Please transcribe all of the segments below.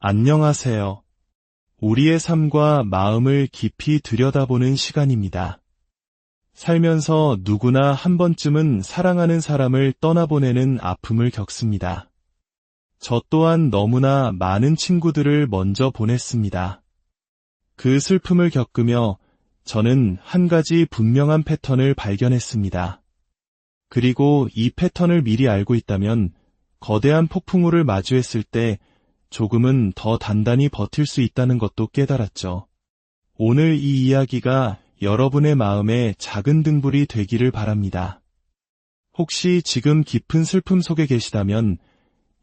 안녕하세요. 우리의 삶과 마음을 깊이 들여다보는 시간입니다. 살면서 누구나 한 번쯤은 사랑하는 사람을 떠나보내는 아픔을 겪습니다. 저 또한 너무나 많은 친구들을 먼저 보냈습니다. 그 슬픔을 겪으며 저는 한 가지 분명한 패턴을 발견했습니다. 그리고 이 패턴을 미리 알고 있다면 거대한 폭풍우를 마주했을 때 조금은 더 단단히 버틸 수 있다는 것도 깨달았죠. 오늘 이 이야기가 여러분의 마음에 작은 등불이 되기를 바랍니다. 혹시 지금 깊은 슬픔 속에 계시다면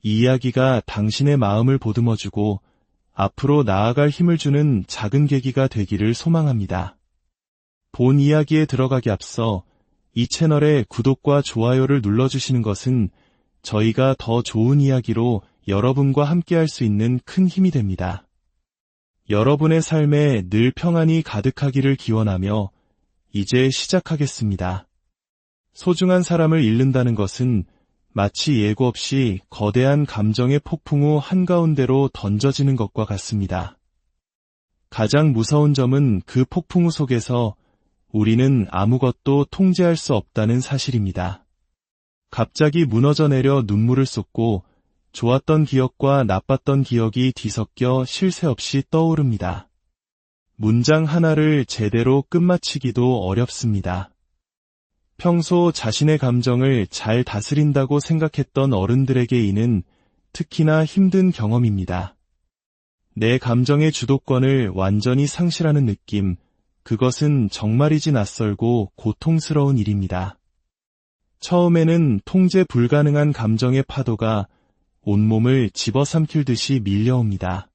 이 이야기가 당신의 마음을 보듬어주고 앞으로 나아갈 힘을 주는 작은 계기가 되기를 소망합니다. 본 이야기에 들어가기 앞서 이 채널에 구독과 좋아요를 눌러주시는 것은 저희가 더 좋은 이야기로 여러분과 함께할 수 있는 큰 힘이 됩니다. 여러분의 삶에 늘 평안이 가득하기를 기원하며 이제 시작하겠습니다. 소중한 사람을 잃는다는 것은 마치 예고 없이 거대한 감정의 폭풍우 한가운데로 던져지는 것과 같습니다. 가장 무서운 점은 그 폭풍우 속에서 우리는 아무것도 통제할 수 없다는 사실입니다. 갑자기 무너져 내려 눈물을 쏟고 좋았던 기억과 나빴던 기억이 뒤섞여 쉴 새 없이 떠오릅니다. 문장 하나를 제대로 끝마치기도 어렵습니다. 평소 자신의 감정을 잘 다스린다고 생각했던 어른들에게 이는 특히나 힘든 경험입니다. 내 감정의 주도권을 완전히 상실하는 느낌, 그것은 정말이지 낯설고 고통스러운 일입니다. 처음에는 통제 불가능한 감정의 파도가 온몸을 집어삼킬 듯이 밀려옵니다.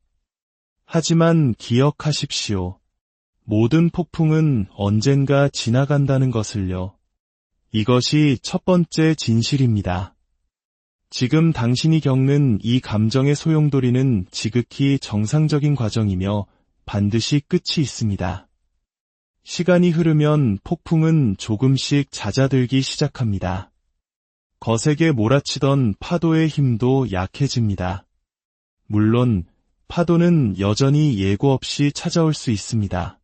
하지만 기억하십시오. 모든 폭풍은 언젠가 지나간다는 것을요. 이것이 첫 번째 진실입니다. 지금 당신이 겪는 이 감정의 소용돌이는 지극히 정상적인 과정이며 반드시 끝이 있습니다. 시간이 흐르면 폭풍은 조금씩 잦아들기 시작합니다. 거세게 몰아치던 파도의 힘도 약해집니다. 물론 파도는 여전히 예고 없이 찾아올 수 있습니다.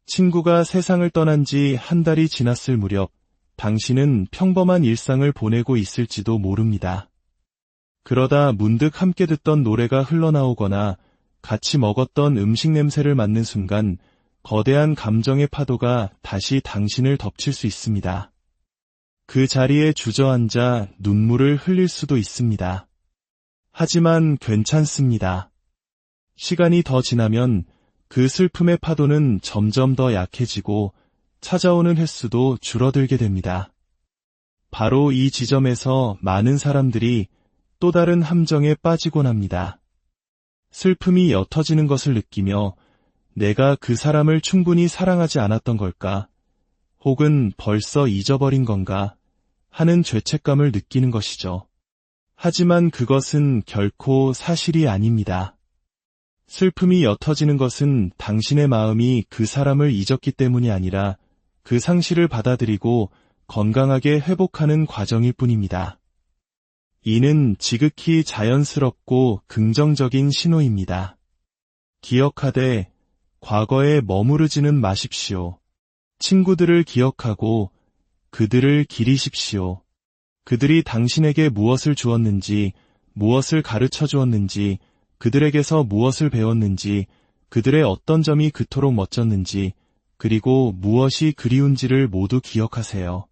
친구가 세상을 떠난 지 한 달이 지났을 무렵 당신은 평범한 일상을 보내고 있을지도 모릅니다. 그러다 문득 함께 듣던 노래가 흘러나오거나 같이 먹었던 음식 냄새를 맡는 순간 거대한 감정의 파도가 다시 당신을 덮칠 수 있습니다. 그 자리에 주저앉아 눈물을 흘릴 수도 있습니다. 하지만 괜찮습니다. 시간이 더 지나면 그 슬픔의 파도는 점점 더 약해지고 찾아오는 횟수도 줄어들게 됩니다. 바로 이 지점에서 많은 사람들이 또 다른 함정에 빠지곤 합니다. 슬픔이 옅어지는 것을 느끼며 내가 그 사람을 충분히 사랑하지 않았던 걸까? 혹은 벌써 잊어버린 건가? 하는 죄책감을 느끼는 것이죠. 하지만 그것은 결코 사실이 아닙니다. 슬픔이 옅어지는 것은 당신의 마음이 그 사람을 잊었기 때문이 아니라 그 상실을 받아들이고 건강하게 회복하는 과정일 뿐입니다. 이는 지극히 자연스럽고 긍정적인 신호입니다. 기억하되 과거에 머무르지는 마십시오. 친구들을 기억하고 그들을 기리십시오. 그들이 당신에게 무엇을 주었는지, 무엇을 가르쳐 주었는지, 그들에게서 무엇을 배웠는지, 그들의 어떤 점이 그토록 멋졌는지, 그리고 무엇이 그리운지를 모두 기억하세요.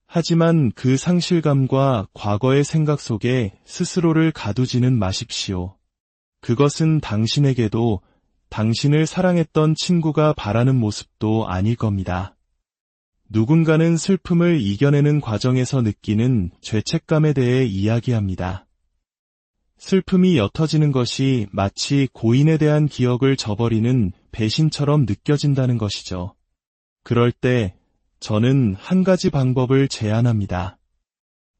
하지만 그 상실감과 과거의 생각 속에 스스로를 가두지는 마십시오. 그것은 당신에게도 당신을 사랑했던 친구가 바라는 모습도 아닐 겁니다. 누군가는 슬픔을 이겨내는 과정에서 느끼는 죄책감에 대해 이야기합니다. 슬픔이 옅어지는 것이 마치 고인에 대한 기억을 저버리는 배신처럼 느껴진다는 것이죠. 그럴 때 저는 한 가지 방법을 제안합니다.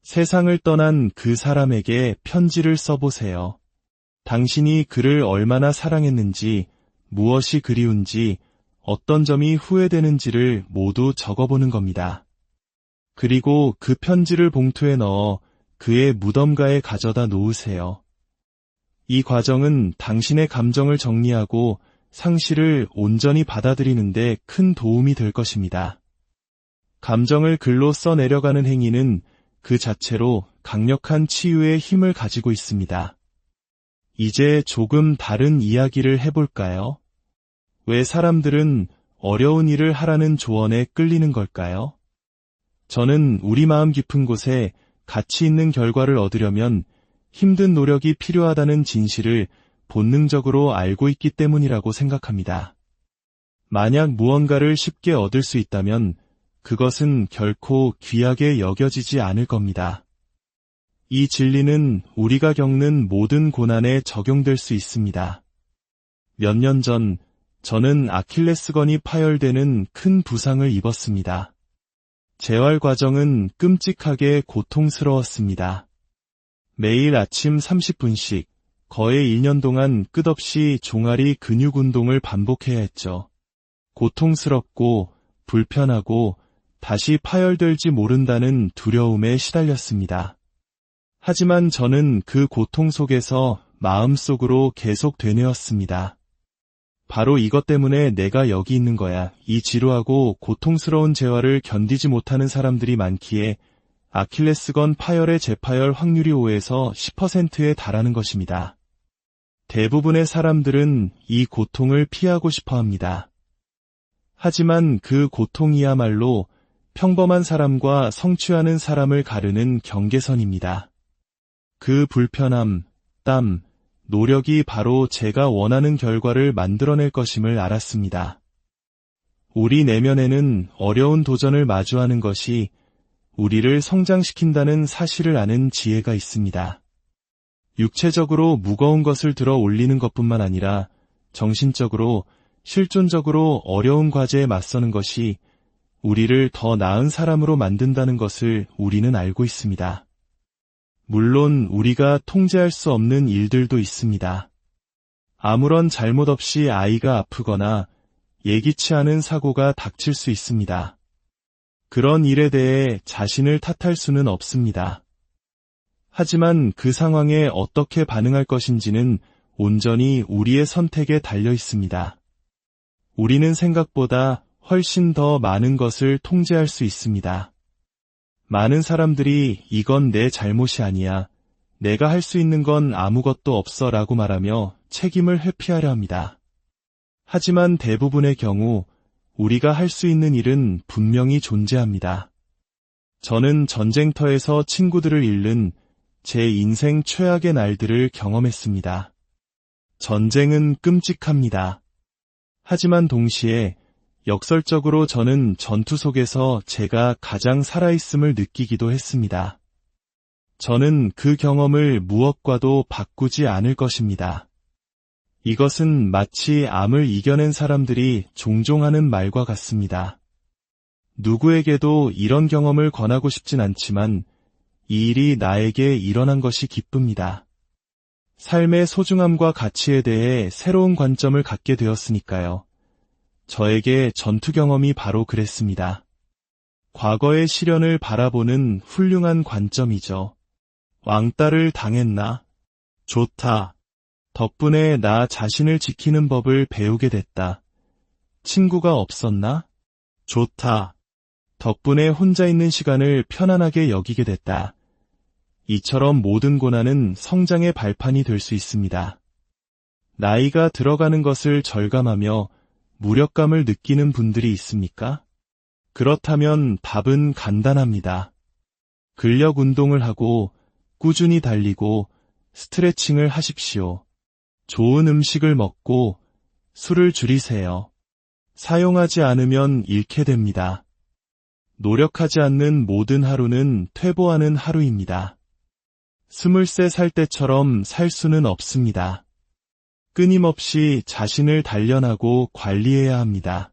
세상을 떠난 그 사람에게 편지를 써보세요. 당신이 그를 얼마나 사랑했는지, 무엇이 그리운지, 어떤 점이 후회되는지를 모두 적어보는 겁니다. 그리고 그 편지를 봉투에 넣어 그의 무덤가에 가져다 놓으세요. 이 과정은 당신의 감정을 정리하고 상실을 온전히 받아들이는데 큰 도움이 될 것입니다. 감정을 글로 써내려가는 행위는 그 자체로 강력한 치유의 힘을 가지고 있습니다. 이제 조금 다른 이야기를 해볼까요? 왜 사람들은 어려운 일을 하라는 조언에 끌리는 걸까요? 저는 우리 마음 깊은 곳에 가치 있는 결과를 얻으려면 힘든 노력이 필요하다는 진실을 본능적으로 알고 있기 때문이라고 생각합니다. 만약 무언가를 쉽게 얻을 수 있다면 그것은 결코 귀하게 여겨지지 않을 겁니다. 이 진리는 우리가 겪는 모든 고난에 적용될 수 있습니다. 몇 년 전 저는 아킬레스건이 파열되는 큰 부상을 입었습니다. 재활 과정은 끔찍하게 고통스러웠습니다. 매일 아침 30분씩 거의 1년 동안 끝없이 종아리 근육 운동을 반복해야 했죠. 고통스럽고 불편하고 다시 파열될지 모른다는 두려움에 시달렸습니다. 하지만 저는 그 고통 속에서 마음속으로 계속 되뇌었습니다. 바로 이것 때문에 내가 여기 있는 거야. 이 지루하고 고통스러운 재활을 견디지 못하는 사람들이 많기에 아킬레스건 파열의 재파열 확률이 5에서 10%에 달하는 것입니다. 대부분의 사람들은 이 고통을 피하고 싶어 합니다. 하지만 그 고통이야말로 평범한 사람과 성취하는 사람을 가르는 경계선입니다. 그 불편함, 땀, 노력이 바로 제가 원하는 결과를 만들어낼 것임을 알았습니다. 우리 내면에는 어려운 도전을 마주하는 것이 우리를 성장시킨다는 사실을 아는 지혜가 있습니다. 육체적으로 무거운 것을 들어 올리는 것뿐만 아니라 정신적으로, 실존적으로 어려운 과제에 맞서는 것이 우리를 더 나은 사람으로 만든다는 것을 우리는 알고 있습니다. 물론 우리가 통제할 수 없는 일들도 있습니다. 아무런 잘못 없이 아이가 아프거나 예기치 않은 사고가 닥칠 수 있습니다. 그런 일에 대해 자신을 탓할 수는 없습니다. 하지만 그 상황에 어떻게 반응할 것인지는 온전히 우리의 선택에 달려 있습니다. 우리는 생각보다 훨씬 더 많은 것을 통제할 수 있습니다. 많은 사람들이 이건 내 잘못이 아니야, 내가 할 수 있는 건 아무것도 없어 라고 말하며 책임을 회피하려 합니다. 하지만 대부분의 경우 우리가 할 수 있는 일은 분명히 존재합니다. 저는 전쟁터에서 친구들을 잃는 제 인생 최악의 날들을 경험했습니다. 전쟁은 끔찍합니다. 하지만 동시에 역설적으로 저는 전투 속에서 제가 가장 살아있음을 느끼기도 했습니다. 저는 그 경험을 무엇과도 바꾸지 않을 것입니다. 이것은 마치 암을 이겨낸 사람들이 종종 하는 말과 같습니다. 누구에게도 이런 경험을 권하고 싶진 않지만 이 일이 나에게 일어난 것이 기쁩니다. 삶의 소중함과 가치에 대해 새로운 관점을 갖게 되었으니까요. 저에게 전투 경험이 바로 그랬습니다. 과거의 시련을 바라보는 훌륭한 관점이죠. 왕따를 당했나? 좋다. 덕분에 나 자신을 지키는 법을 배우게 됐다. 친구가 없었나? 좋다. 덕분에 혼자 있는 시간을 편안하게 여기게 됐다. 이처럼 모든 고난은 성장의 발판이 될 수 있습니다. 나이가 들어가는 것을 절감하며 무력감을 느끼는 분들이 있습니까? 그렇다면 답은 간단합니다. 근력 운동을 하고 꾸준히 달리고 스트레칭을 하십시오. 좋은 음식을 먹고 술을 줄이세요. 사용하지 않으면 잃게 됩니다. 노력하지 않는 모든 하루는 퇴보하는 하루입니다. 23살 때처럼 살 수는 없습니다. 끊임없이 자신을 단련하고 관리해야 합니다.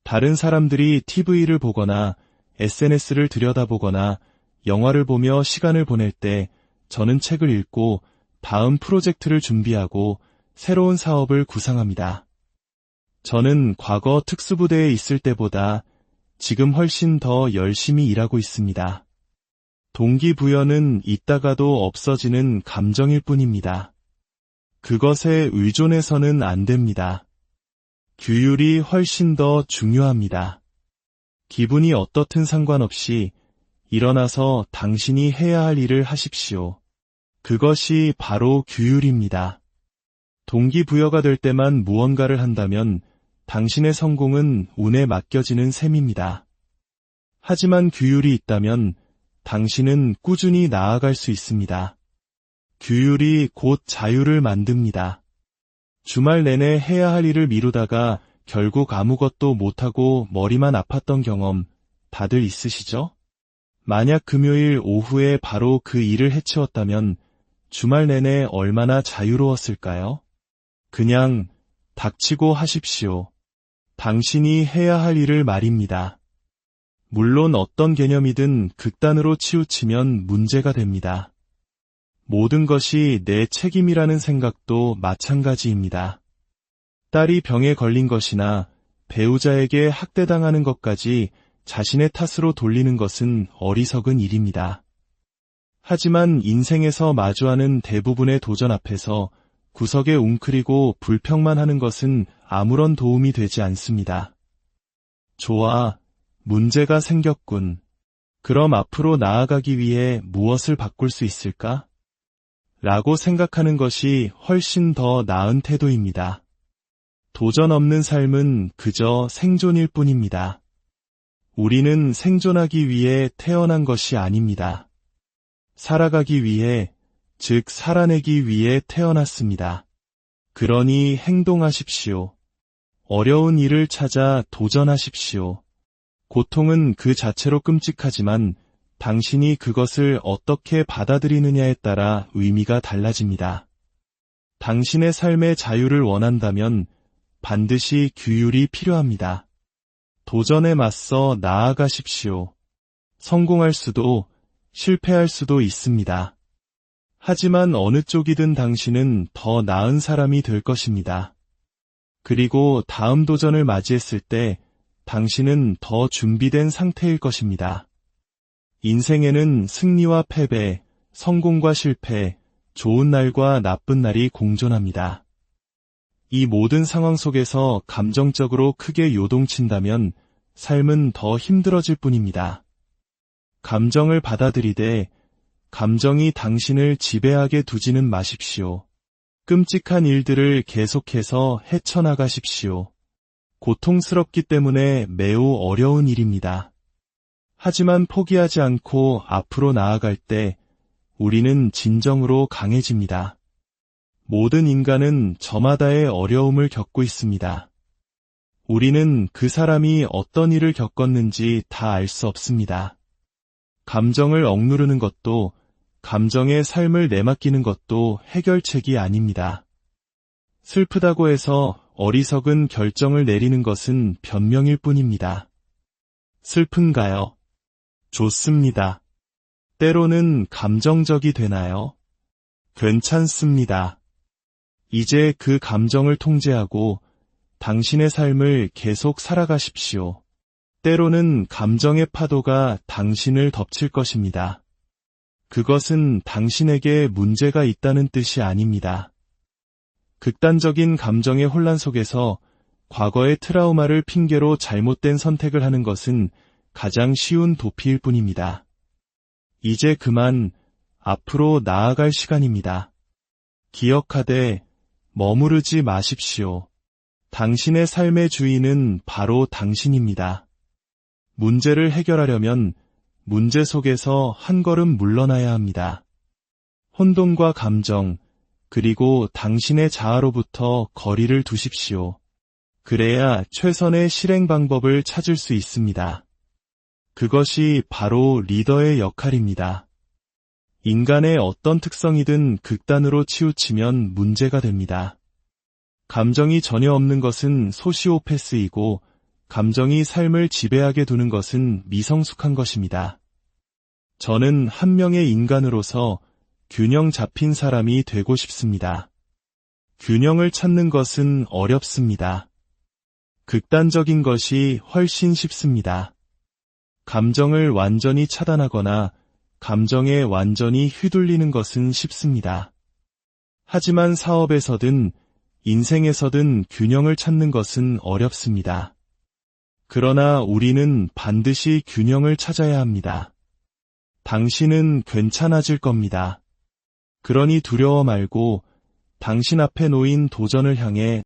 다른 사람들이 TV를 보거나 SNS를 들여다보거나 영화를 보며 시간을 보낼 때 저는 책을 읽고 다음 프로젝트를 준비하고 새로운 사업을 구상합니다. 저는 과거 특수부대에 있을 때보다 지금 훨씬 더 열심히 일하고 있습니다. 동기부여는 있다가도 없어지는 감정일 뿐입니다. 그것에 의존해서는 안 됩니다. 규율이 훨씬 더 중요합니다. 기분이 어떻든 상관없이 일어나서 당신이 해야 할 일을 하십시오. 그것이 바로 규율입니다. 동기부여가 될 때만 무언가를 한다면 당신의 성공은 운에 맡겨지는 셈입니다. 하지만 규율이 있다면 당신은 꾸준히 나아갈 수 있습니다. 규율이 곧 자유를 만듭니다. 주말 내내 해야 할 일을 미루다가 결국 아무것도 못하고 머리만 아팠던 경험 다들 있으시죠? 만약 금요일 오후에 바로 그 일을 해치웠다면 주말 내내 얼마나 자유로웠을까요? 그냥 닥치고 하십시오. 당신이 해야 할 일을 말입니다. 물론 어떤 개념이든 극단으로 치우치면 문제가 됩니다. 모든 것이 내 책임이라는 생각도 마찬가지입니다. 딸이 병에 걸린 것이나 배우자에게 학대당하는 것까지 자신의 탓으로 돌리는 것은 어리석은 일입니다. 하지만 인생에서 마주하는 대부분의 도전 앞에서 구석에 웅크리고 불평만 하는 것은 아무런 도움이 되지 않습니다. 좋아, 문제가 생겼군. 그럼 앞으로 나아가기 위해 무엇을 바꿀 수 있을까? 라고 생각하는 것이 훨씬 더 나은 태도입니다. 도전 없는 삶은 그저 생존일 뿐입니다. 우리는 생존하기 위해 태어난 것이 아닙니다. 살아가기 위해, 즉 살아내기 위해 태어났습니다. 그러니 행동하십시오. 어려운 일을 찾아 도전하십시오. 고통은 그 자체로 끔찍하지만 당신이 그것을 어떻게 받아들이느냐에 따라 의미가 달라집니다. 당신의 삶의 자유를 원한다면 반드시 규율이 필요합니다. 도전에 맞서 나아가십시오. 성공할 수도 실패할 수도 있습니다. 하지만 어느 쪽이든 당신은 더 나은 사람이 될 것입니다. 그리고 다음 도전을 맞이했을 때 당신은 더 준비된 상태일 것입니다. 인생에는 승리와 패배, 성공과 실패, 좋은 날과 나쁜 날이 공존합니다. 이 모든 상황 속에서 감정적으로 크게 요동친다면 삶은 더 힘들어질 뿐입니다. 감정을 받아들이되 감정이 당신을 지배하게 두지는 마십시오. 끔찍한 일들을 계속해서 헤쳐나가십시오. 고통스럽기 때문에 매우 어려운 일입니다. 하지만 포기하지 않고 앞으로 나아갈 때 우리는 진정으로 강해집니다. 모든 인간은 저마다의 어려움을 겪고 있습니다. 우리는 그 사람이 어떤 일을 겪었는지 다 알 수 없습니다. 감정을 억누르는 것도, 감정의 삶을 내맡기는 것도 해결책이 아닙니다. 슬프다고 해서 어리석은 결정을 내리는 것은 변명일 뿐입니다. 슬픈가요? 좋습니다. 때로는 감정적이 되나요? 괜찮습니다. 이제 그 감정을 통제하고 당신의 삶을 계속 살아가십시오. 때로는 감정의 파도가 당신을 덮칠 것입니다. 그것은 당신에게 문제가 있다는 뜻이 아닙니다. 극단적인 감정의 혼란 속에서 과거의 트라우마를 핑계로 잘못된 선택을 하는 것은 가장 쉬운 도피일 뿐입니다. 이제 그만 앞으로 나아갈 시간입니다. 기억하되 머무르지 마십시오. 당신의 삶의 주인은 바로 당신입니다. 문제를 해결하려면 문제 속에서 한 걸음 물러나야 합니다. 혼돈과 감정, 그리고 당신의 자아로부터 거리를 두십시오. 그래야 최선의 실행 방법을 찾을 수 있습니다. 그것이 바로 리더의 역할입니다. 인간의 어떤 특성이든 극단으로 치우치면 문제가 됩니다. 감정이 전혀 없는 것은 소시오패스이고 감정이 삶을 지배하게 두는 것은 미성숙한 것입니다. 저는 한 명의 인간으로서 균형 잡힌 사람이 되고 싶습니다. 균형을 찾는 것은 어렵습니다. 극단적인 것이 훨씬 쉽습니다. 감정을 완전히 차단하거나 감정에 완전히 휘둘리는 것은 쉽습니다. 하지만 사업에서든 인생에서든 균형을 찾는 것은 어렵습니다. 그러나 우리는 반드시 균형을 찾아야 합니다. 당신은 괜찮아질 겁니다. 그러니 두려워 말고 당신 앞에 놓인 도전을 향해